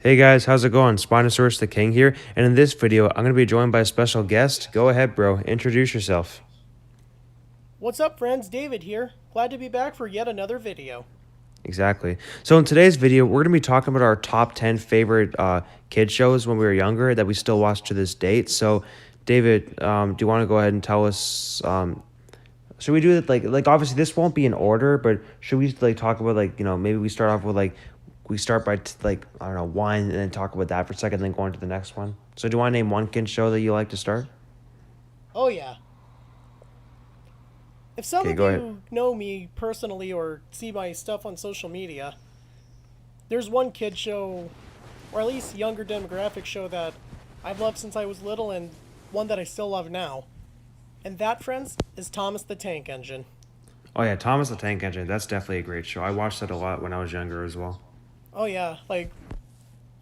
Hey guys, how's it going? Spinosaurus the King here, and in this video, I'm going to be joined by a special guest. Go ahead, bro. Introduce yourself. What's up, friends? David here. Glad to be back for yet another video. Exactly. So in today's video, we're going to be talking about our top 10 favorite kid shows when we were younger that we still watch to this date. So, David, do you want to go ahead and tell us? Should we do it like obviously this won't be in order, but should we like talk about maybe we start off with we start by I don't know one and then talk about that for a second, then go on to the next one. So do you want to name one kid show that you like to start? Oh, yeah. If some Okay, of go ahead. you know me personally or see my stuff on social media, there's one kid show, or at least younger demographic show, that I've loved since I was little and one that I still love now. And that, friends, is Thomas the Tank Engine. Oh yeah, Thomas the Tank Engine. That's definitely a great show. I watched that a lot when I was younger as well. Oh, yeah.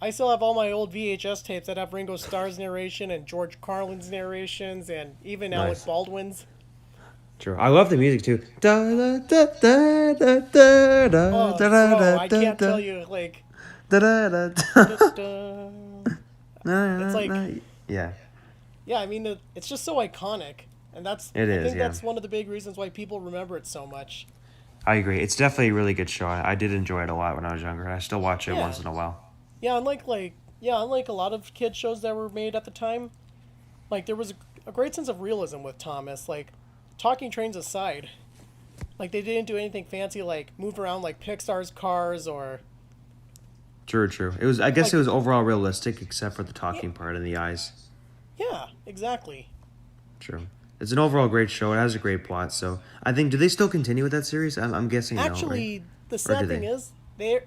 I still have all my old VHS tapes that have Ringo Starr's narration and George Carlin's narrations and even Alec Nice. Baldwin's. True. I love the music too. Da da da da da da da Oh, da bro, da I da can't tell da you, da da da, da. da. It's Na, like, na. Yeah, yeah, I mean, it's just so iconic, and it I is. think Yeah, that's one of the big reasons why people remember it so much. I agree. It's definitely a really good show. I did enjoy it a lot when I was younger. I still watch it Yeah, once in a while. yeah, unlike a lot of kid shows that were made at the time, there was a great sense of realism with Thomas. Talking trains aside, they didn't do anything fancy like move around like Pixar's Cars or True, true. It was. I guess like, it was overall realistic, except for the yeah, talking part and the eyes. yeah, exactly. True. It's an overall great show. It has a great plot. So I think, do they still continue with that series? I'm guessing no, right? Actually, the Or do sad thing they? is they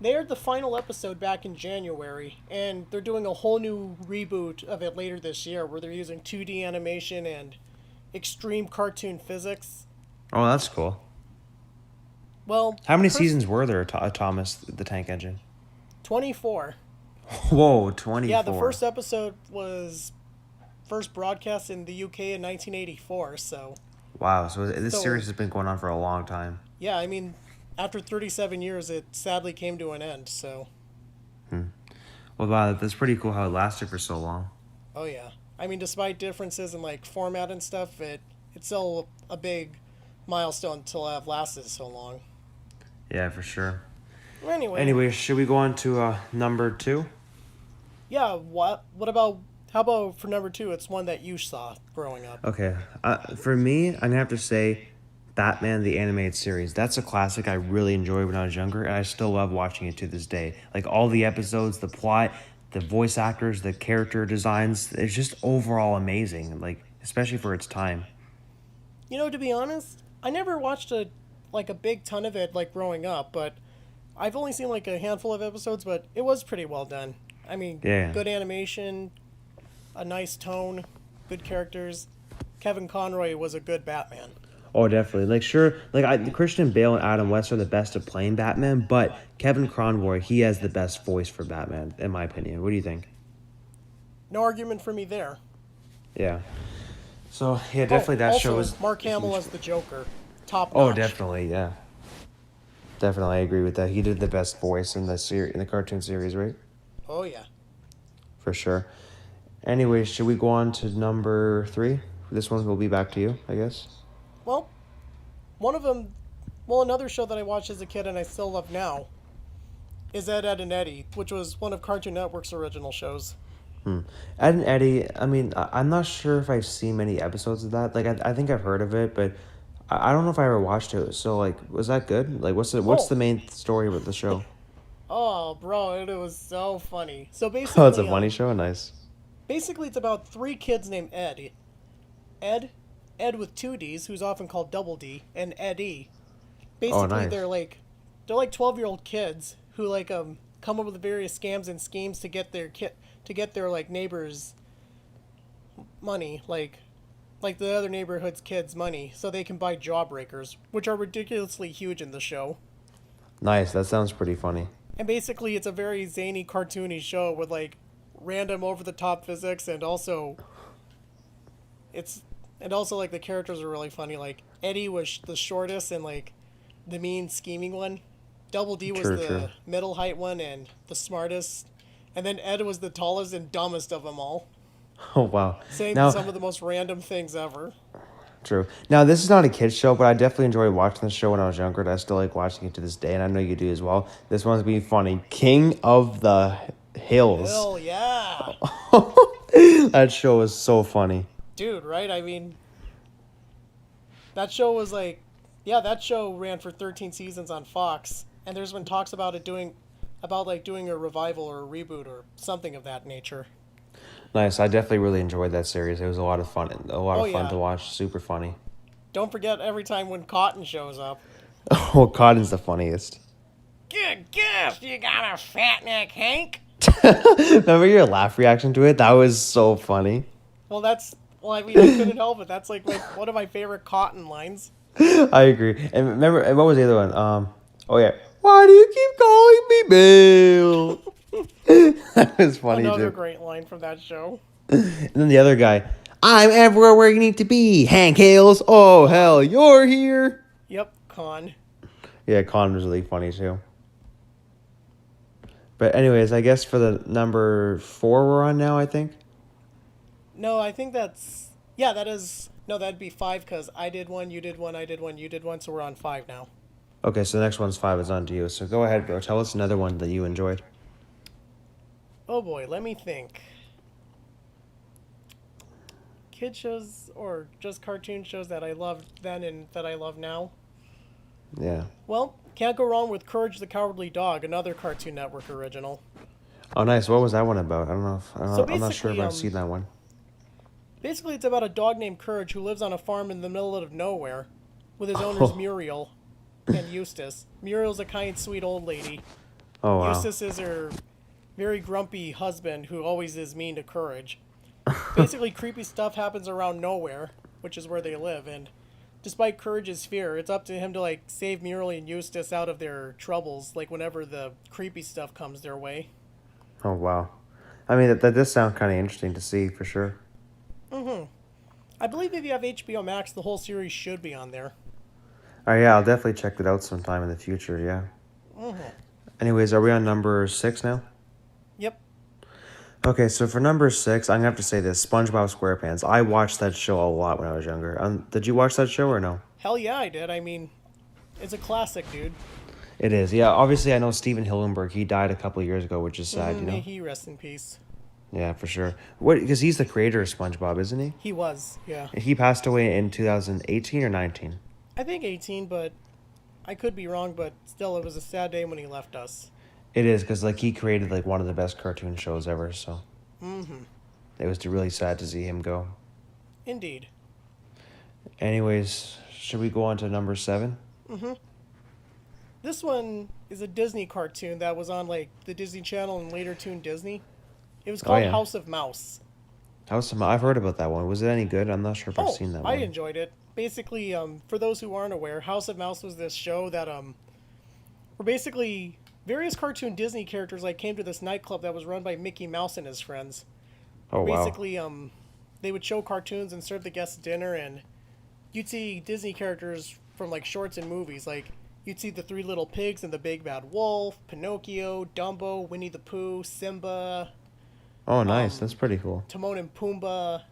aired the final episode back in January, and they're doing a whole new reboot of it later this year where they're using 2D animation and extreme cartoon physics. Oh, that's cool. Well, How many seasons were there, Thomas the Tank Engine? 24. Whoa, Yeah, the 24. first episode was first broadcast in the UK in 1984, so. Wow, so this So, series has been going on for a long time. yeah, I mean, after 37 years, it sadly came to an end, so. Well, wow, that's pretty cool how it lasted for so long. Oh, yeah. I mean, despite differences in, format and stuff, it's still a big milestone to have lasted so long. Yeah, for sure. Anyway, Anyway, should we go on to number two? yeah, what about, how about for number two, it's one that you saw growing up. Okay, for me, I'm gonna have to say Batman the Animated Series. That's a classic I really enjoyed when I was younger, and I still love watching it to this day. Like all the episodes, the plot, the voice actors, the character designs, it's just overall amazing. Like especially for its time. You know, to be honest, I never watched a big ton of it growing up, but I've only seen a handful of episodes, but it was pretty well done. I mean, Yeah. good animation, a nice tone, good characters. Kevin Conroy was a good Batman. Oh, definitely. Like, sure, Christian Bale and Adam West are the best at playing Batman, but Kevin Conroy, he has the best voice for Batman, in my opinion. What do you think? No argument for me there. Yeah. So, yeah, Oh, definitely that show also was Mark a Hamill huge. as the Joker, top Oh, notch. definitely, yeah. Definitely, I agree with that. He did the best voice in in the cartoon series, right? Oh yeah. For sure. Anyway, should we go on to number three? This one will be back to you, I guess. Well, one of them, well, another show that I watched as a kid and I still love now is Ed, and Eddy, which was one of Cartoon Network's original shows. Hmm. Ed and Eddie, I mean, I'm not sure if I've seen many episodes of that. I think I've heard of it, but I don't know if I ever watched it. So, like, was that good? Like, what's Oh, the main story with the show? oh, bro, it was so funny. So Oh, it's a funny show? Nice. basically it's about three kids named Ed, Ed with two D's, who's often called Double D, and Eddie. Oh, Basically, nice. they're like 12-year-old kids who come up with various scams and schemes to get their neighbors money, like the other neighborhood's kids money, so they can buy jawbreakers, which are ridiculously huge in the show. Nice. That sounds pretty funny. And basically, it's a very zany, cartoony show with random over-the-top physics, and also it's the characters are really funny. Like Eddie was the shortest and the mean scheming one. Double D was True, true. the middle height one and the smartest, and then Ed was the tallest and dumbest of them all, Oh wow. saying Now, some of the most random things ever. true. Now this is not a kids show, but I definitely enjoyed watching the show when I was younger. And I still like watching it to this day, and I know you do as well. This one's being funny. King of the Hills. Hell yeah. That show is so funny. Dude, right? I mean, that show was like, yeah, that show ran for 13 seasons on Fox, and there's been talks about it doing a revival or a reboot or something of that nature. Nice. I definitely really enjoyed that series. It was a lot of fun. A lot Oh of fun yeah. to watch. Super funny. Don't forget every time when Cotton shows up. Oh, Cotton's the funniest. Good guess, you got a fat neck, Hank? Remember your laugh reaction to it? That was so funny. Well, I mean, I couldn't help it. That's like one of my favorite Cotton lines. I agree. And remember, and what was the other one? Oh yeah. Why do you keep calling me Bill? That was funny Another too. great line from that show. And then the other guy, I'm everywhere where you need to be. Hank Hales. Oh hell, you're here. Yep, Con. Yeah, Con was really funny too. But anyways, I guess for the number 4 we're on now, I think. No, I think that's... Yeah, that is... No, that'd be 5, because I did one, you did one, I did one, you did one, so we're on 5 now. Okay, so the next one's 5 is on to you. So go ahead, bro. Tell us another one that you enjoyed. Oh boy, let me think. Kid shows, or just cartoon shows that I loved then and that I love now? Yeah. Well, can't go wrong with Courage the Cowardly Dog, another Cartoon Network original. Oh, nice. What was that one about? I don't know. I'm not sure if basically, I've seen that one. Basically, it's about a dog named Courage who lives on a farm in the middle of nowhere with his owners Muriel and Eustace. Muriel's a kind, sweet old lady. Oh, wow. Eustace is her very grumpy husband who always is mean to Courage. Basically, creepy stuff happens around nowhere, which is where they live, and despite Courage's fear, it's up to him to, like, save Muriel and Eustace out of their troubles, like, whenever the creepy stuff comes their way. Oh, wow. I mean, that does sound kind of interesting to see, for sure. I believe if you have HBO Max, the whole series should be on there. Oh, yeah, I'll definitely check that out sometime in the future, yeah. Anyways, are we on number 6 now? Yep. Okay, so for number 6, I'm going to have to say this, SpongeBob SquarePants. I watched that show a lot when I was younger. Did you watch that show or no? Hell yeah, I did. I mean, it's a classic, dude. It is, yeah. Obviously, I know Steven Hillenburg. He died a couple of years ago, which is sad, you know? May he rest in peace. Yeah, for sure. Because he's the creator of SpongeBob, isn't he? He was, yeah. He passed away in 2018 or 19. I think 18, but I could be wrong, but still, it was a sad day when he left us. It is, because like he created like one of the best cartoon shows ever, so it was really sad to see him go. Indeed. Anyways, should we go on to number 7? This one is a Disney cartoon that was on, like, the Disney Channel and later Toon Disney. It was called yeah. House of Mouse. I've heard about that one. Was it any good? I'm not sure if I've seen that I one. enjoyed it. Basically, for those who aren't aware, House of Mouse was this show that, where basically various cartoon Disney characters, like, came to this nightclub that was run by Mickey Mouse and his friends. Oh, wow. Basically, they would show cartoons and serve the guests dinner, and you'd see Disney characters from, like, shorts and movies. Like, you'd see the Three Little Pigs and the Big Bad Wolf, Pinocchio, Dumbo, Winnie the Pooh, Simba, Oh, nice. That's pretty cool. Timon and Pumbaa,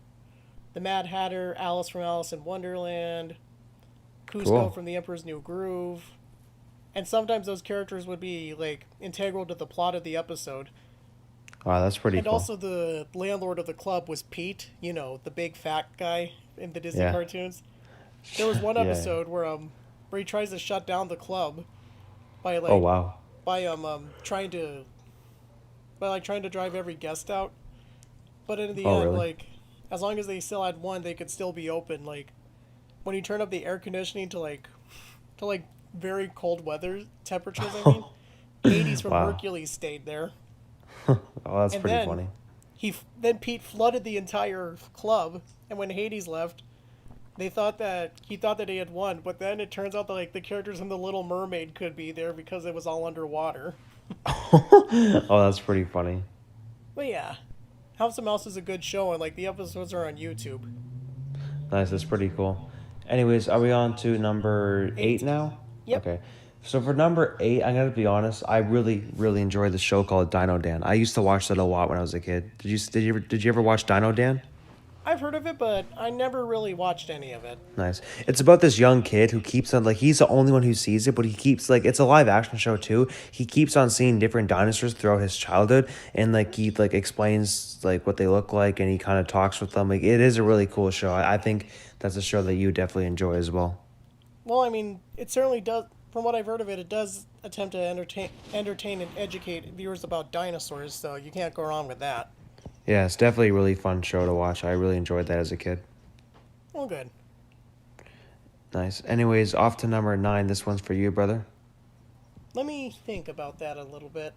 the Mad Hatter, Alice from Alice in Wonderland, Cusco Cool. from The Emperor's New Groove. And sometimes those characters would be, like, integral to the plot of the episode. Wow, that's pretty And cool. also the landlord of the club was Pete, you know, the big fat guy in the Disney Yeah. cartoons. There was one Yeah. episode where he tries to shut down the club by like Oh, wow. by trying to drive every guest out. But in the Oh, end, really? like, as long as they still had one, they could still be open. Like, when you turn up the air conditioning to very cold weather temperatures, I mean, Hades from Wow. Hercules stayed there. Oh, that's And pretty then funny. Then Pete flooded the entire club, and when Hades left, he thought that he had won, but then it turns out that, like, the characters in The Little Mermaid could be there because it was all underwater. Oh, that's pretty funny. But yeah, House of Mouse is a good show, and, like, the episodes are on YouTube. Nice, that's pretty cool. Anyways, are we on to number 8 now? Yep. Okay. So for number 8, I'm gonna be honest. I really, really enjoyed the show called Dino Dan. I used to watch that a lot when I was a kid. Did you ever watch Dino Dan? I've heard of it, but I never really watched any of it. Nice. It's about this young kid who keeps on, like, he's the only one who sees it, but he keeps, like, it's a live action show too. He keeps on seeing different dinosaurs throughout his childhood, and like he like explains like what they look like, and he kind of talks with them. Like, it is a really cool show. I think that's a show that you definitely enjoy as well. Well, I mean, it certainly does. From what I've heard of it, it does attempt to entertain and educate viewers about dinosaurs. So you can't go wrong with that. Yeah, it's definitely a really fun show to watch. I really enjoyed that as a kid. Well, good. Nice. Anyways, off to number 9. This one's for you, brother. Let me think about that a little bit.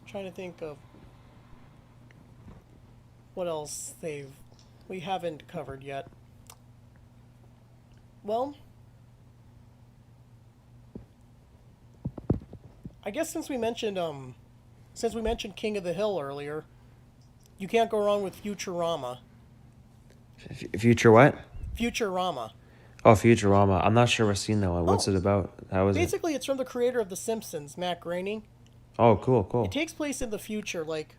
Trying to think of what else we haven't covered yet. Well, I guess since we mentioned King of the Hill earlier, you can't go wrong with Futurama. Future what? Futurama. Oh, Futurama. I'm not sure I've seen that one. What's Oh, it about? How is it? basically it's from the creator of The Simpsons, Matt Groening. Oh, cool, It cool. takes place in the future, like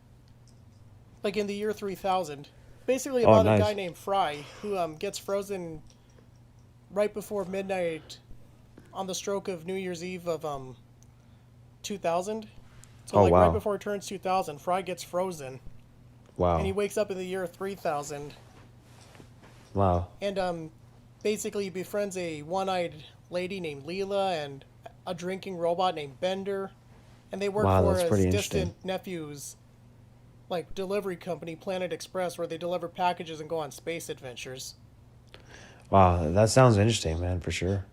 in the year 3000. Basically Oh, about a guy nice. named Fry who gets frozen right before midnight on the stroke of New Year's Eve of 2000. So Oh, like right wow. before it turns 2000, Fry gets frozen and he Wow. wakes up in the year 3000 Wow. and basically he befriends a one-eyed lady named Leela and a drinking robot named Bender, and they work Wow, for that's his pretty interesting. distant nephew's like delivery company, Planet Express, where they deliver packages and go on space adventures. Wow, that sounds interesting, man, for sure.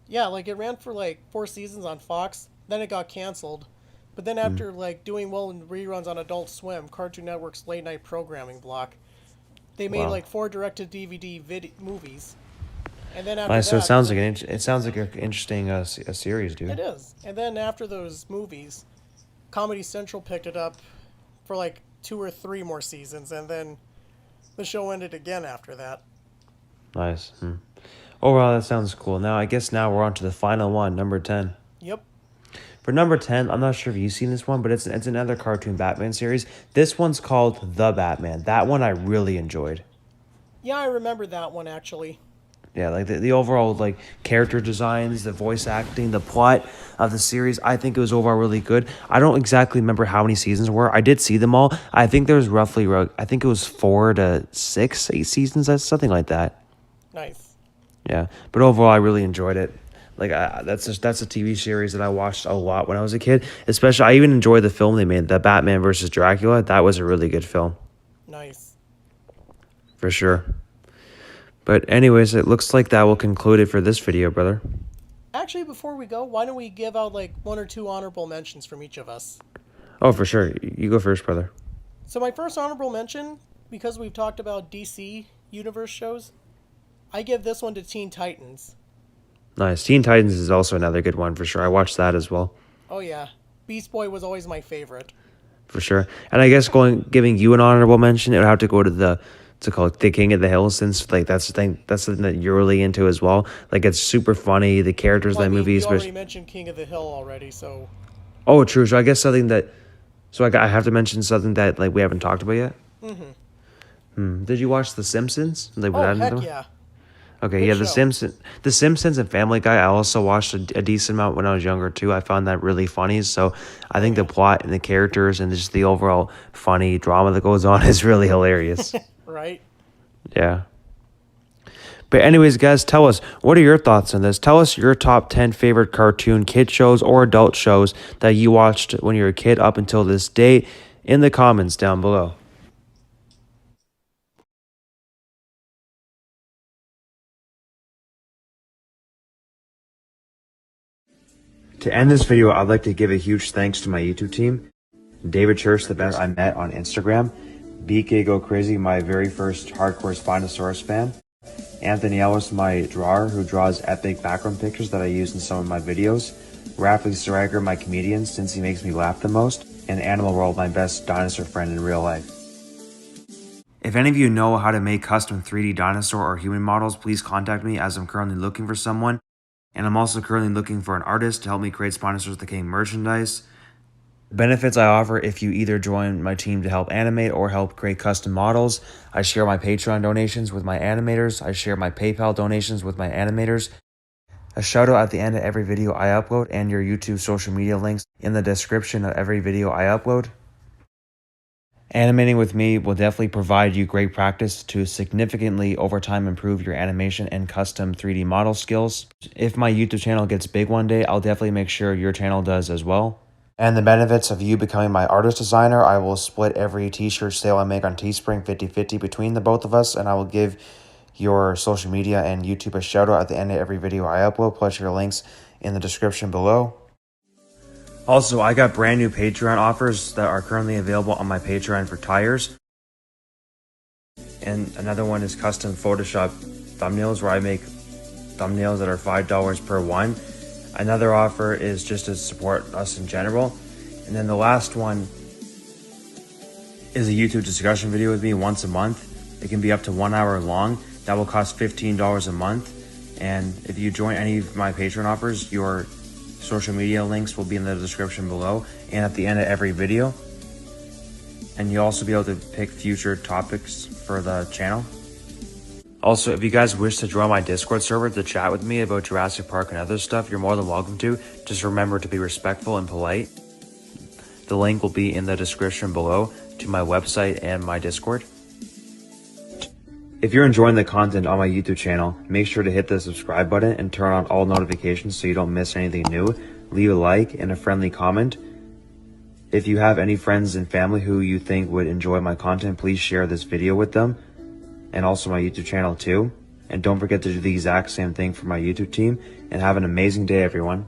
Yeah, like it ran for like 4 seasons on Fox, then it got canceled. But then Mm. after like doing well in reruns on Adult Swim, Cartoon Network's late night programming block, they made Wow. like 4 direct-to-DVD movies. And then after Nice. So it that, sounds like it sounds like an interesting a series, it dude. is. And then after those movies, Comedy Central picked it up for like 2 or 3 more seasons, and then the show ended again after that. Nice. Hmm. Overall, that sounds cool. Now, I guess now we're on to the final one, number 10. Yep. For number 10, I'm not sure if you've seen this one, but it's another cartoon Batman series. This one's called The Batman. That one I really enjoyed. Yeah, I remember that one actually. Yeah, like the overall like character designs, the voice acting, the plot of the series, I think it was overall really good. I don't exactly remember how many seasons were. I did see them all. I think there was roughly, I think it was 4 to 6, 8 seasons, that's something like that. Nice. Yeah, but overall, I really enjoyed it. Like that's a TV series that I watched a lot when I was a kid. Especially, I even enjoyed the film they made, the Batman versus Dracula. That was a really good film Nice. for sure. But anyways, it looks like that will conclude it for this video, brother. Actually, before we go, why don't we give out like 1 or 2 honorable mentions from each of us? Oh, for sure. You go first, brother. So my first honorable mention, because we've talked about DC Universe shows, I give this one to Teen Titans. Nice. Teen Titans is also another good one for sure. I watched that as well, Oh yeah, Beast Boy was always my favorite. for sure. And I guess giving you an honorable mention, it would have to go to to call it the King of the Hill, since like that's something that you're really into as well. Like, it's super funny. The characters Well, in I that mean, movie, you already especially. mentioned King of the Hill already, so Oh, true. So I guess something that. So I have to mention something that like we haven't talked about yet. Did you watch The Simpsons? Like, was oh that another heck one? yeah, Okay, good yeah, show. The Simpsons and Family Guy. I also watched a decent amount when I was younger too. I found that really funny. So I Oh think the yeah, plot and the characters and just the overall funny drama that goes on is really hilarious. right. Yeah. But anyways, guys, tell us, what are your thoughts on this? Tell us your top 10 favorite cartoon kid shows or adult shows that you watched when you were a kid up until this date in the comments down below. To end this video, I'd like to give a huge thanks to my YouTube team. David Church, the best I met on Instagram. BK Go Crazy, my very first hardcore Spinosaurus fan. Anthony Ellis, my drawer, who draws epic background pictures that I use in some of my videos. Rafly Siregar, my comedian, since he makes me laugh the most. And Animal World, my best dinosaur friend in real life. If any of you know how to make custom 3D dinosaur or human models, please contact me, as I'm currently looking for someone. And I'm also currently looking for an artist to help me create Spinosaurus the King merchandise. Benefits I offer if you either join my team to help animate or help create custom models. I share my Patreon donations with my animators. I share my PayPal donations with my animators. A shout out at the end of every video I upload, and your YouTube social media links in the description of every video I upload. Animating with me will definitely provide you great practice to significantly over time improve your animation and custom 3D model skills. If my YouTube channel gets big one day, I'll definitely make sure your channel does as well. And the benefits of you becoming my artist designer, I will split every t-shirt sale I make on Teespring 50-50 between the both of us, and I will give your social media and YouTube a shout out at the end of every video I upload, plus your links in the description below. Also, I got brand new Patreon offers that are currently available on my Patreon for tires. And another one is custom Photoshop thumbnails, where I make thumbnails that are $5 per one. Another offer is just to support us in general. And then the last one is a YouTube discussion video with me once a month. It can be up to 1 hour long. That will cost $15 a month. And if you join any of my Patreon offers, your social media links will be in the description below and at the end of every video. And you'll also be able to pick future topics for the channel. Also, if you guys wish to join my Discord server to chat with me about Jurassic Park and other stuff, you're more than welcome to. Just remember to be respectful and polite. The link will be in the description below to my website and my Discord. If you're enjoying the content on my YouTube channel, make sure to hit the subscribe button and turn on all notifications so you don't miss anything new. Leave a like and a friendly comment. If you have any friends and family who you think would enjoy my content, please share this video with them. And also my YouTube channel too. And don't forget to do the exact same thing for my YouTube team. And have an amazing day, everyone.